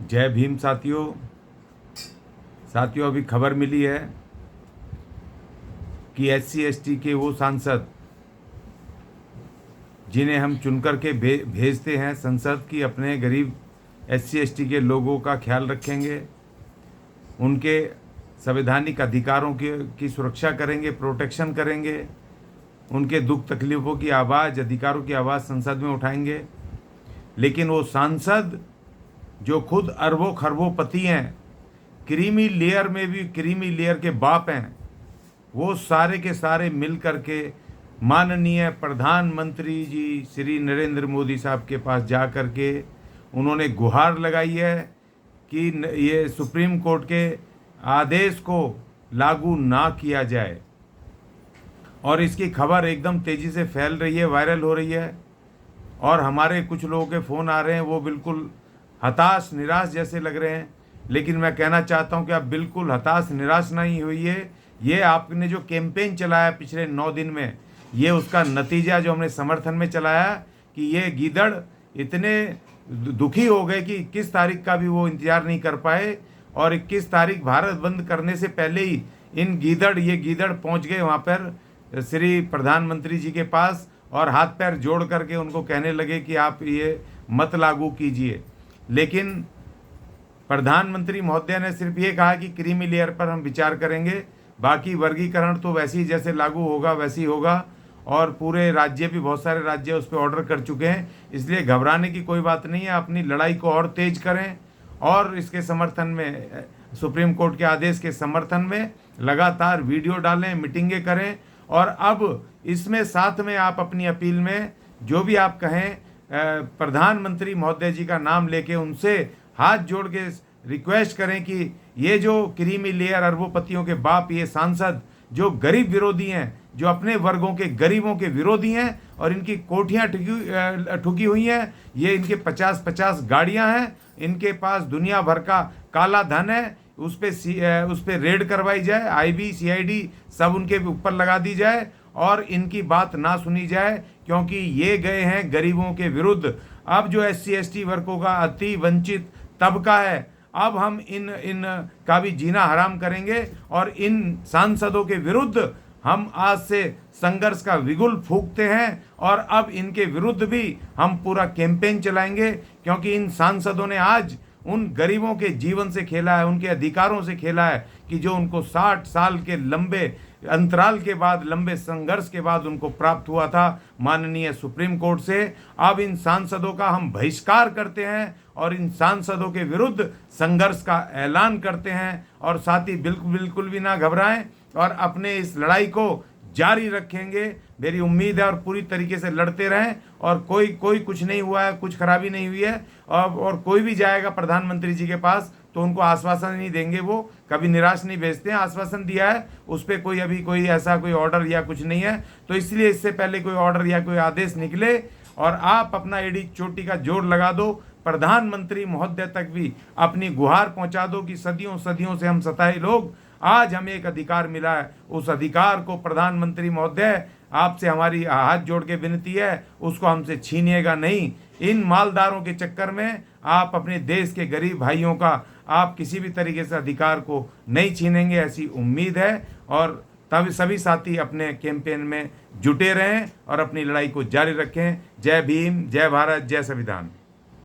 जय भीम साथियों। अभी खबर मिली है कि SC/ST के वो सांसद जिन्हें हम चुनकर के भेजते हैं संसद की, अपने गरीब SC/ST के लोगों का ख्याल रखेंगे, उनके संवैधानिक अधिकारों की सुरक्षा करेंगे, प्रोटेक्शन करेंगे, उनके दुख तकलीफ़ों की आवाज़, अधिकारों की आवाज़ संसद में उठाएंगे। लेकिन वो सांसद जो खुद अरबों खरबों पति हैं, क्रीमी लेयर में भी क्रीमी लेयर के बाप हैं, वो सारे के सारे मिल कर के माननीय प्रधानमंत्री जी श्री नरेंद्र मोदी साहब के पास जा कर के उन्होंने गुहार लगाई है कि ये सुप्रीम कोर्ट के आदेश को लागू ना किया जाए। और इसकी खबर एकदम तेज़ी से फैल रही है, वायरल हो रही है, और हमारे कुछ लोगों के फ़ोन आ रहे हैं, वो बिल्कुल हताश निराश जैसे लग रहे हैं। लेकिन मैं कहना चाहता हूं कि आप बिल्कुल हताश निराश नहीं होइए। ये आपने जो कैंपेन चलाया पिछले 9 दिन में, ये उसका नतीजा जो हमने समर्थन में चलाया कि ये गीदड़ इतने दुखी हो गए कि 21 तारीख का भी वो इंतज़ार नहीं कर पाए, और 21 तारीख भारत बंद करने से पहले ही ये गीदड़ पहुंच गए वहाँ पर श्री प्रधानमंत्री जी के पास, और हाथ पैर जोड़ करके उनको कहने लगे कि आप ये मत लागू कीजिए। लेकिन प्रधानमंत्री महोदय ने सिर्फ ये कहा कि क्रीमी लेयर पर हम विचार करेंगे, बाकी वर्गीकरण तो वैसे ही जैसे लागू होगा वैसे ही होगा, और पूरे राज्य भी, बहुत सारे राज्य उस पर ऑर्डर कर चुके हैं। इसलिए घबराने की कोई बात नहीं है, अपनी लड़ाई को और तेज करें, और इसके समर्थन में, सुप्रीम कोर्ट के आदेश के समर्थन में लगातार वीडियो डालें, मीटिंगें करें। और अब इसमें साथ में आप अपनी अपील में जो भी आप कहें, प्रधानमंत्री महोदय जी का नाम लेके उनसे हाथ जोड़ के रिक्वेस्ट करें कि ये जो क्रीमी लेयर अरबोपतियों के बाप, ये सांसद जो गरीब विरोधी हैं, जो अपने वर्गों के गरीबों के विरोधी हैं, और इनकी कोठियाँ ठुकी हुई हैं, ये इनके 50-50 गाड़ियाँ हैं, इनके पास दुनिया भर का काला धन है, उस पर रेड करवाई जाए, IB CID सब उनके ऊपर लगा दी जाए, और इनकी बात ना सुनी जाए, क्योंकि ये गए हैं गरीबों के विरुद्ध। अब जो SC/ST वर्गों का अति वंचित तबका है, अब हम इन का भी जीना हराम करेंगे, और इन सांसदों के विरुद्ध हम आज से संघर्ष का बिगुल फूंकते हैं, और अब इनके विरुद्ध भी हम पूरा कैंपेन चलाएंगे, क्योंकि इन सांसदों ने आज उन गरीबों के जीवन से खेला है, उनके अधिकारों से खेला है, कि जो उनको 60 साल के लंबे अंतराल के बाद, लंबे संघर्ष के बाद उनको प्राप्त हुआ था माननीय सुप्रीम कोर्ट से। अब इन सांसदों का हम बहिष्कार करते हैं, और इन सांसदों के विरुद्ध संघर्ष का ऐलान करते हैं। और साथ ही बिल्कुल भी ना घबराएं, और अपने इस लड़ाई को जारी रखेंगे। मेरी उम्मीद है, और पूरी तरीके से लड़ते रहें, और कोई कुछ नहीं हुआ है, कुछ खराबी नहीं हुई है, और कोई भी जाएगा प्रधानमंत्री जी के पास तो उनको आश्वासन नहीं देंगे, वो कभी निराश नहीं भेजते हैं। आश्वासन दिया है, उस पर कोई ऐसा कोई ऑर्डर या कुछ नहीं है। तो इसलिए इससे पहले कोई ऑर्डर या कोई आदेश निकले और आप अपना एड़ी चोटी का जोर लगा दो, प्रधानमंत्री महोदय तक भी अपनी गुहार पहुंचा दो कि सदियों से हम सताए लोग, आज हमें एक अधिकार मिला है, उस अधिकार को प्रधानमंत्री महोदय आपसे हमारी हाथ जोड़ के विनती है, उसको हमसे छीनिएगा नहीं। इन मालदारों के चक्कर में आप अपने देश के गरीब भाइयों का आप किसी भी तरीके से अधिकार को नहीं छीनेंगे, ऐसी उम्मीद है। और तब सभी साथी अपने कैंपेन में जुटे रहें और अपनी लड़ाई को जारी रखें। जय भीम, जय भारत, जय संविधान।